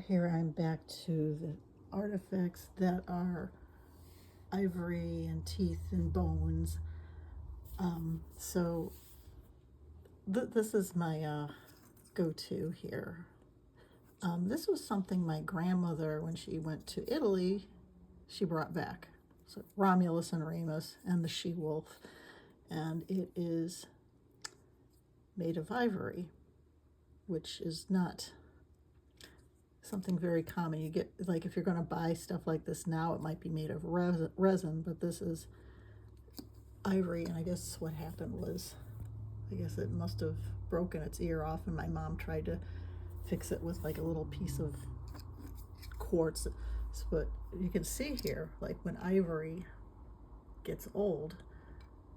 here I'm back to the artifacts that are ivory and teeth and bones. So this is my go-to here. This was something my grandmother, when she went to Italy, she brought back. So Romulus and Remus and the she-wolf. And it is made of ivory, which is not something very common. You get, like, if you're going to buy stuff like this now, it might be made of resin, but this is ivory. And I guess what happened was, I guess it must have broken its ear off, and my mom tried to fix it with like a little piece of quartz. But you can see here, like when ivory gets old,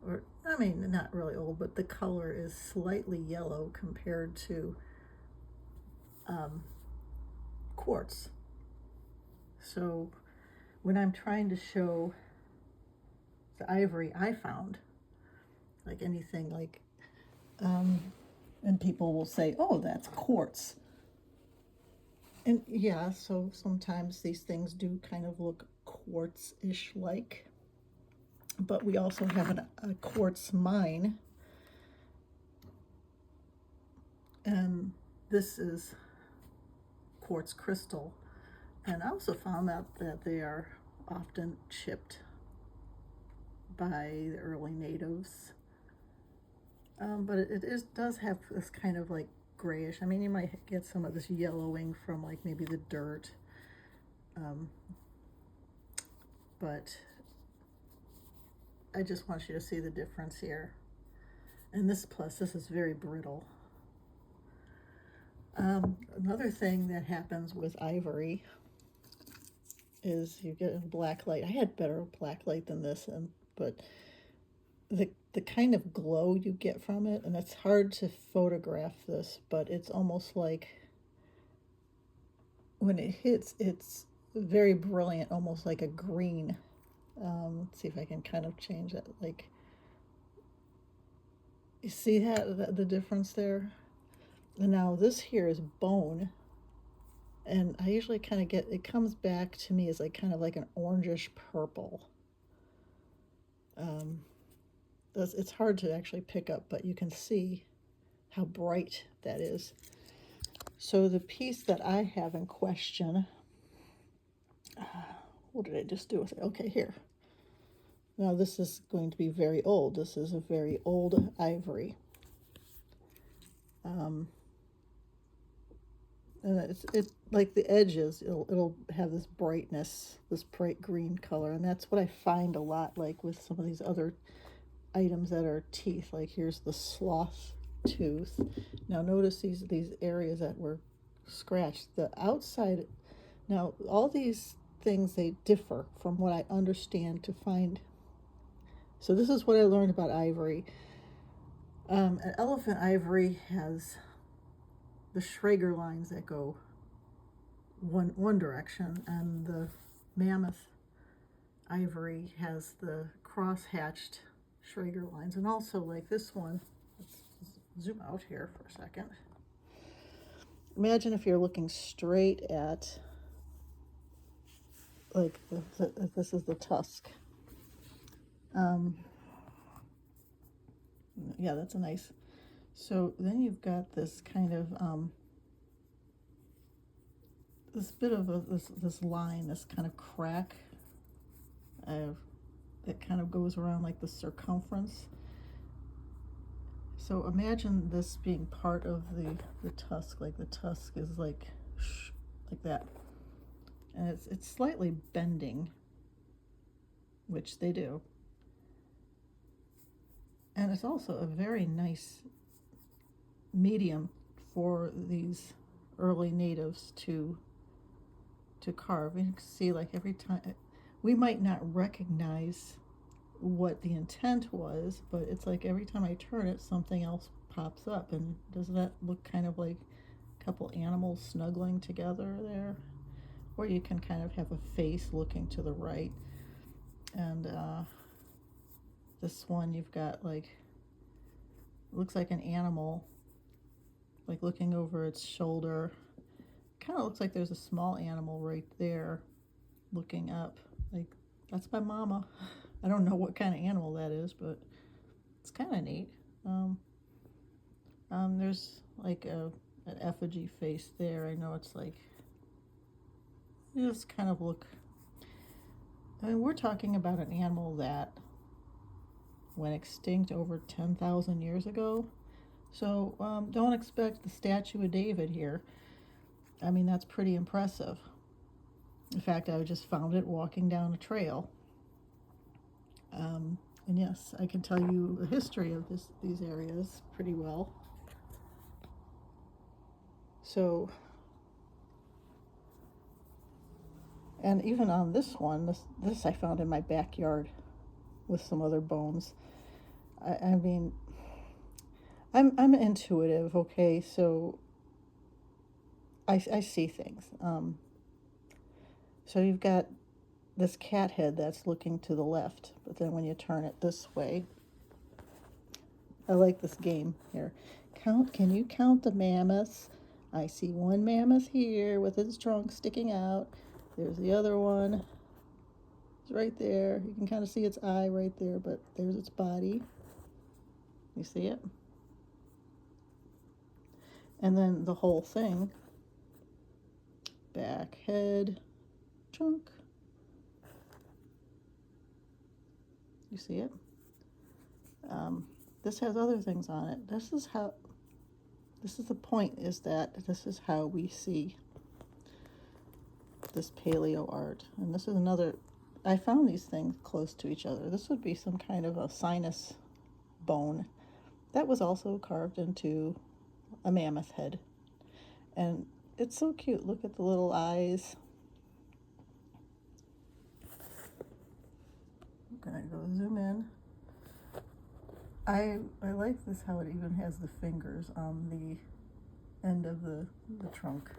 or I mean not really old, but the color is slightly yellow compared to quartz. So when I'm trying to show the ivory I found, like anything like and people will say, oh, that's quartz. And yeah, so sometimes these things do kind of look quartz-ish like. But we also have a quartz mine. And this is quartz crystal. And I also found out that they are often chipped by the early natives. But it does have this kind of like grayish. I mean, you might get some of this yellowing from like maybe the dirt. But I just want you to see the difference here. And this is very brittle. Another thing that happens with ivory is you get a black light. I had better black light than this, but the kind of glow you get from it, and it's hard to photograph this, but it's almost like when it hits, it's very brilliant, almost like a green. Let's see if I can kind of change that. Like, you see the difference there? And now this here is bone, and I usually kind of get, it comes back to me as like kind of like an orangish purple. It's hard to actually pick up, but you can see how bright that is. So the piece that I have in question, what did I just do with it? Okay, here. Now this is going to be very old. This is a very old ivory. And it's like the edges, it'll have this brightness, this bright green color, and that's what I find a lot, like with some of these other items that are teeth. Like here's the sloth tooth. Now notice these areas that were scratched. The outside, now all these things, they differ from what I understand to find. So this is what I learned about ivory. An elephant ivory has the Schrager lines that go one direction, and the mammoth ivory has the cross-hatched Schrager lines. And also, like this one, let's zoom out here for a second. Imagine if you're looking straight at, like, this is the tusk. Yeah, that's a nice. So then you've got this kind of this bit of this line, this kind of crack that kind of goes around like the circumference. So imagine this being part of the tusk, like the tusk is like that, and it's slightly bending, which they do, and it's also a very nice medium for these early natives to carve. You can see, like, every time we might not recognize what the intent was, but it's like every time I turn it, something else pops up. And does that look kind of like a couple animals snuggling together there? Or you can kind of have a face looking to the right. And this one, you've got like, looks like an animal, like looking over its shoulder, kind of looks like there's a small animal right there looking up. Like, that's my mama. I don't know what kind of animal that is, but it's kind of neat. There's like an effigy face there. I know it's like, you just kind of look. I mean, we're talking about an animal that went extinct over 10,000 years ago. So don't expect the statue of David here. I mean, that's pretty impressive. In fact, I just found it walking down a trail. And yes, I can tell you the history of these areas pretty well. So, and even on this one, this I found in my backyard with some other bones. I mean, I'm intuitive, okay, so I see things. So you've got this cat head that's looking to the left, but then when you turn it this way, I like this game here. Can you count the mammoths? I see one mammoth here with its trunk sticking out. There's the other one. It's right there. You can kind of see its eye right there, but there's its body. You see it? And then the whole thing. Back, head, trunk. You see it? This has other things on it. This is the point, is that this is how we see this paleo art. And this is another, I found these things close to each other. This would be some kind of a sinus bone that was also carved into a mammoth head. And it's so cute. Look at the little eyes. I'm gonna go zoom in. I like this, how it even has the fingers on the end of the trunk.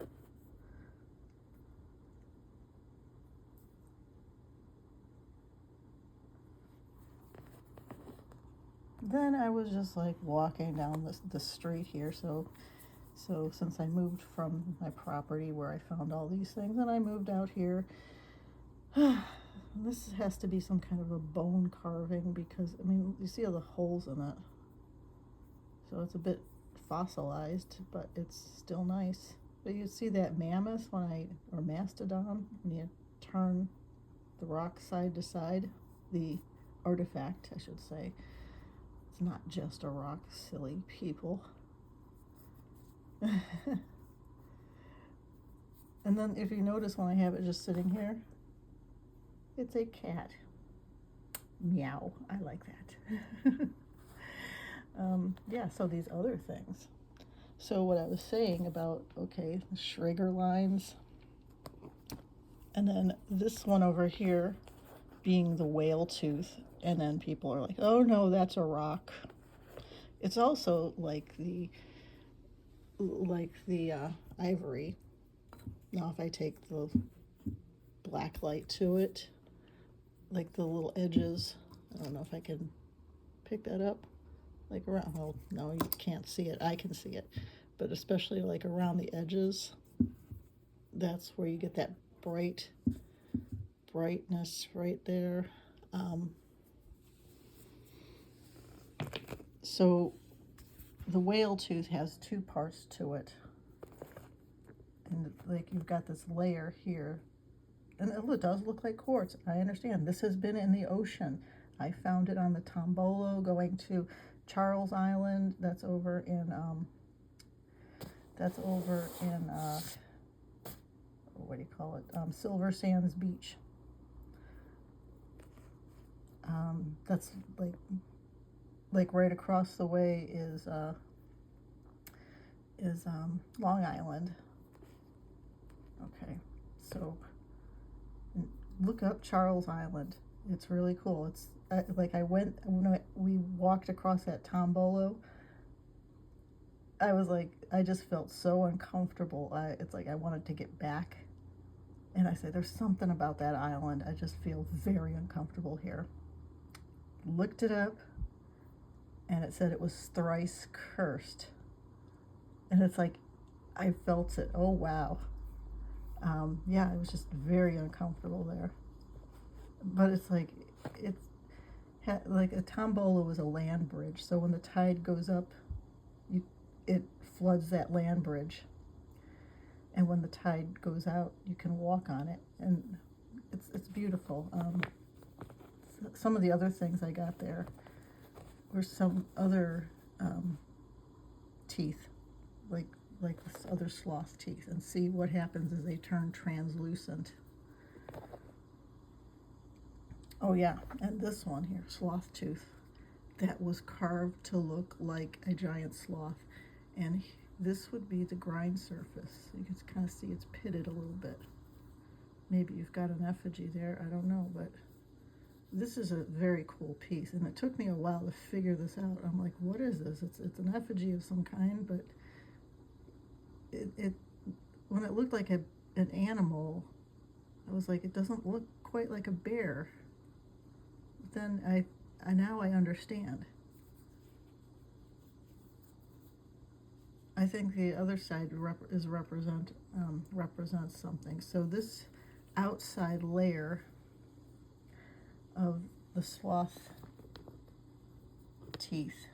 Then I was just like walking down the street here, so since I moved from my property where I found all these things, and I moved out here, this has to be some kind of a bone carving, because, I mean, you see all the holes in it. So it's a bit fossilized, but it's still nice. But you see that mammoth or mastodon, when you turn the rock side to side, the artifact, I should say. It's not just a rock, silly people. And then if you notice, when I have it just sitting here, it's a cat. Meow. I like that. Yeah, so these other things. So what I was saying about, okay, the Schrager lines, and then this one over here being the whale tooth, and then people are like, oh no, that's a rock. It's also like the ivory. Now if I take the black light to it, like the little edges, I don't know if I can pick that up, like around, well, no, you can't see it, I can see it, but especially like around the edges, that's where you get that brightness right there. So the whale tooth has two parts to it, and like you've got this layer here, and it does look like quartz. I understand this has been in the ocean. I found it on the Tombolo going to Charles Island. That's over in what do you call it? Silver Sands Beach. That's like right across the way is Long Island. Okay, so look up Charles Island. It's really cool. It's like when we walked across that Tombolo, I was like, I just felt so uncomfortable. It's like I wanted to get back. And I said, there's something about that island. I just feel very uncomfortable here. Looked it up, and it said it was thrice cursed. And it's like, I felt it. Oh, wow. Yeah, it was just very uncomfortable there. But it's like, it's like a tombola was a land bridge, so when the tide goes up, it floods that land bridge, and when the tide goes out, you can walk on it, and it's beautiful. Some of the other things I got there were some other teeth, like this other sloth teeth, and see what happens as they turn translucent. Oh yeah, and this one here, sloth tooth, that was carved to look like a giant sloth, and this would be the grind surface. You can kind of see it's pitted a little bit. Maybe you've got an effigy there, I don't know, but this is a very cool piece, and it took me a while to figure this out. I'm like, what is this? It's an effigy of some kind, but it when it looked like an animal, I was like, it doesn't look quite like a bear. But then now I understand. I think the other side represents something. So this outside layer of the sloth teeth,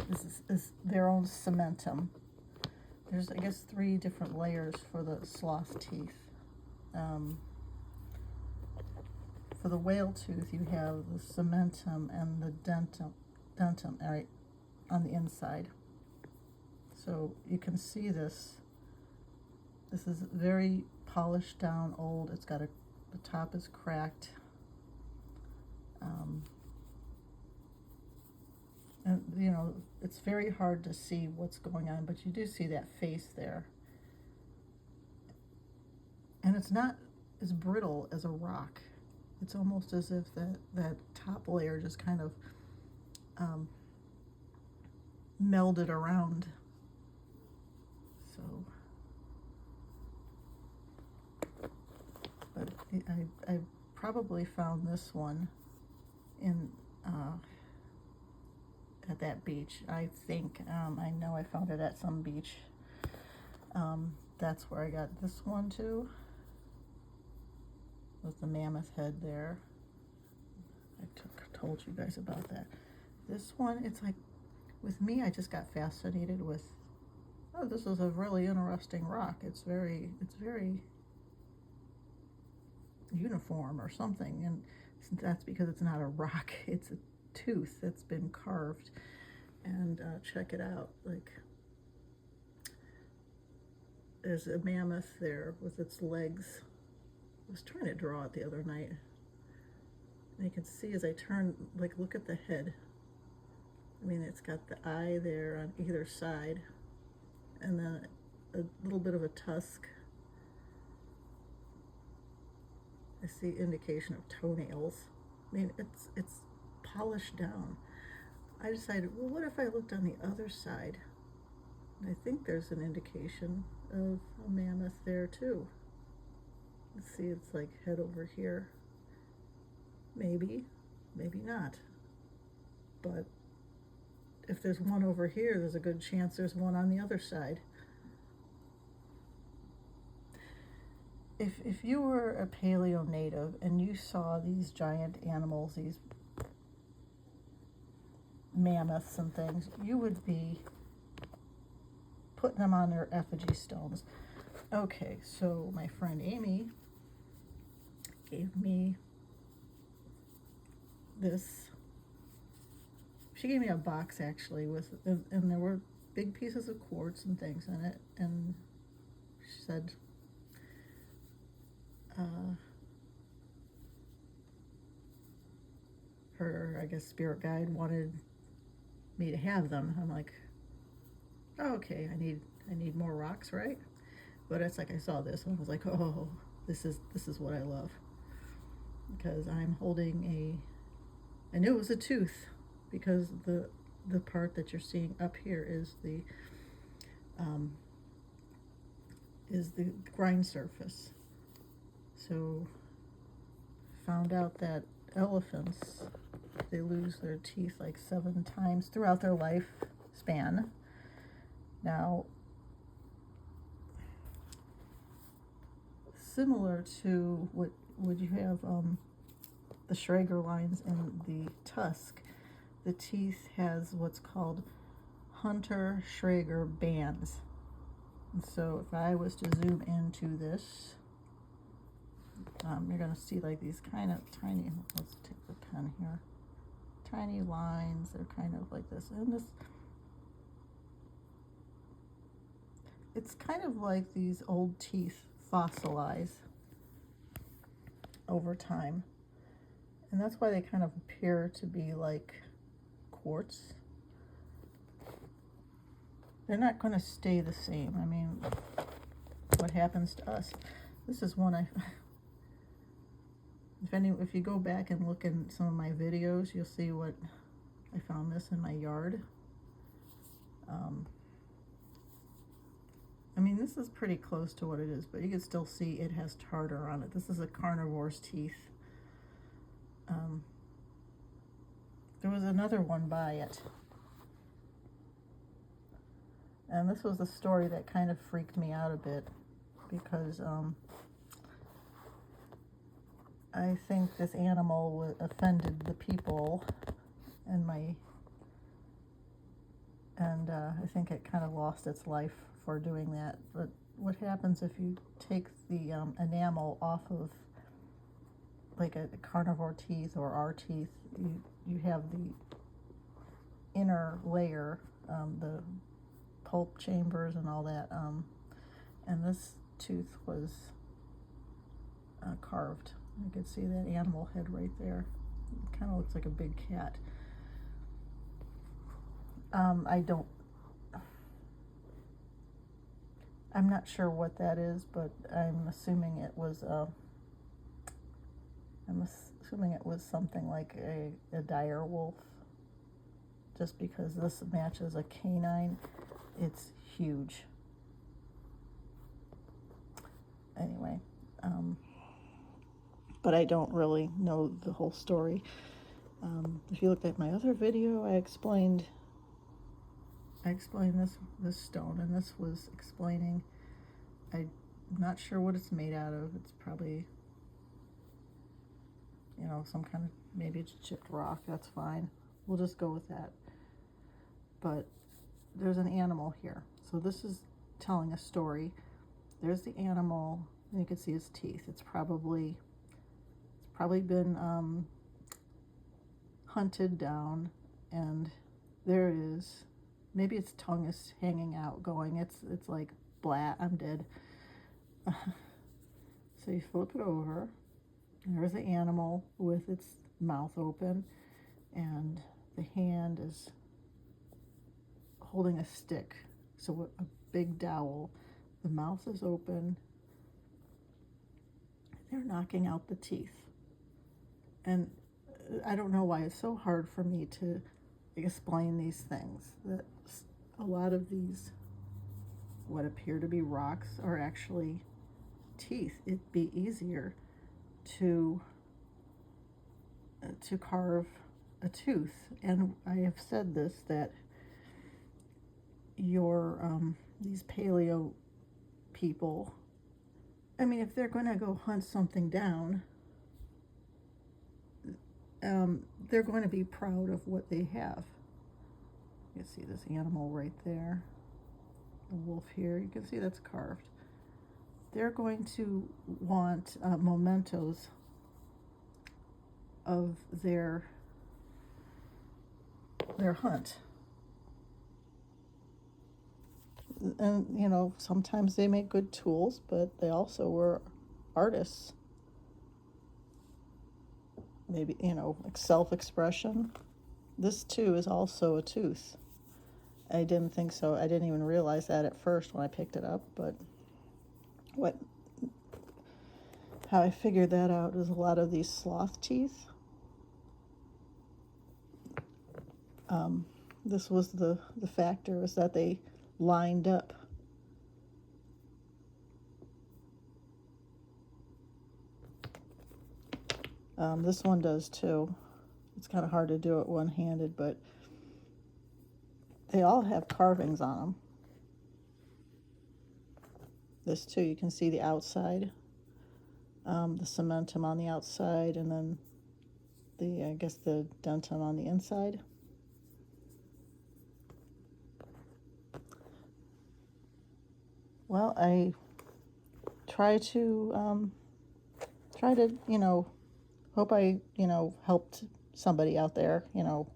this is their own cementum. There's, I guess, 3 different layers for the sloth teeth. For the whale tooth, you have the cementum and the dentum, right, on the inside. So you can see this. This is very polished down, old. It's got the top is cracked. And you know, it's very hard to see what's going on, but you do see that face there. And it's not as brittle as a rock. It's almost as if that top layer just kind of melded around. So, but I probably found this one in at that beach. I think I know I found it at some beach. That's where I got this one too, with the mammoth head there. I told you guys about that. This one, it's like, with me, I just got fascinated with, oh, this is a really interesting rock. It's very uniform or something, and that's because it's not a rock. It's a tooth that's been carved. And check it out. Like, there's a mammoth there with its legs. I was trying to draw it the other night, and you can see as I turn, like, look at the head. I mean, it's got the eye there on either side, and then a little bit of a tusk. I see indication of toenails. I mean, it's polished down. I decided, well, what if I looked on the other side? And I think there's an indication of a mammoth there too. Let's see, it's like head over here. Maybe, maybe not. But if there's one over here, there's a good chance there's one on the other side. If you were a paleo native and you saw these giant animals, these mammoths and things, you would be putting them on their effigy stones. Okay, so my friend Amy gave me this. She gave me a box actually with, and there were big pieces of quartz and things in it, and she said, her, I guess, spirit guide wanted me to have them. I'm like, oh, okay, I need more rocks, right? But it's like I saw this and I was like, oh, this is what I love, because I'm holding I knew it was a tooth, because the part that you're seeing up here is the grind surface. So found out that elephants, they lose their teeth like 7 times throughout their lifespan. Now, similar to what would you have the Schrager lines in the tusk. The teeth has what's called Hunter Schrager bands. And so if I was to zoom into this, you're going to see like these kind of tiny, let's take the pen here, tiny lines. They're kind of like this. And this, it's kind of like these old teeth fossilize over time. And that's why they kind of appear to be like quartz. They're not going to stay the same. I mean, what happens to us? This is one if you go back and look in some of my videos, you'll see what I found this in my yard. I mean, this is pretty close to what it is, but you can still see it has tartar on it. This is a carnivore's teeth. There was another one by it. And this was a story that kind of freaked me out a bit because I think this animal offended the people and I think it kind of lost its life for doing that. But what happens if you take the enamel off of like a carnivore teeth or our teeth, you have the inner layer, the pulp chambers and all that, and this tooth was carved. You can see that animal head right there. It kind of looks like a big cat. I'm not sure what that is, but I'm assuming it was something like a dire wolf, just because this matches a canine. It's huge. Anyway, but I don't really know the whole story. If you looked at my other video, I explained this stone, and this was explaining. I'm not sure what it's made out of. It's probably, some kind of, maybe it's chipped rock. That's fine. We'll just go with that. But there's an animal here. So this is telling a story. There's the animal, and you can see his teeth. It's probably been hunted down, and there it is. Maybe its tongue is hanging out, going, it's like, blah, I'm dead. So you flip it over, and there's the animal with its mouth open, and the hand is holding a stick, so a big dowel. The mouth is open. They're knocking out the teeth. And I don't know why it's so hard for me to explain these things, that a lot of these, what appear to be rocks, are actually teeth. It'd be easier to carve a tooth. And I have said this, that these paleo people, I mean, if they're going to go hunt something down, they're going to be proud of what they have. You can see this animal right there, the wolf here. You can see that's carved. They're going to want mementos of their hunt. And sometimes they make good tools, but they also were artists. Maybe, like self-expression. This too is also a tooth. I didn't think so. I didn't even realize that at first when I picked it up, but how I figured that out is a lot of these sloth teeth. This was the factor, is that they lined up. This one does too. It's kind of hard to do it one-handed, but they all have carvings on them. This too, you can see the outside the cementum on the outside, and then I guess the dentum on the inside. Well, I try to, hope I, helped somebody out there. You're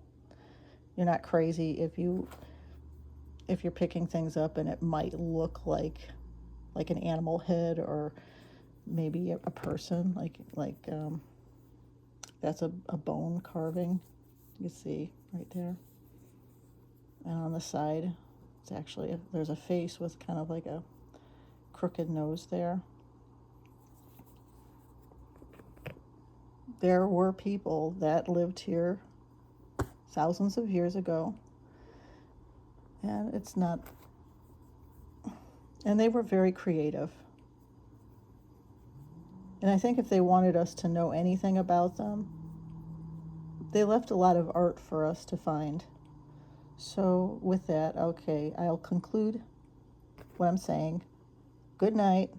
not crazy if you're picking things up and it might look like an animal head, or maybe a person, that's a bone carving. You see right there. And on the side, it's actually there's a face with kind of like a crooked nose there. There were people that lived here thousands of years ago, and and they were very creative. And I think if they wanted us to know anything about them, they left a lot of art for us to find. So with that, okay, I'll conclude what I'm saying. Good night.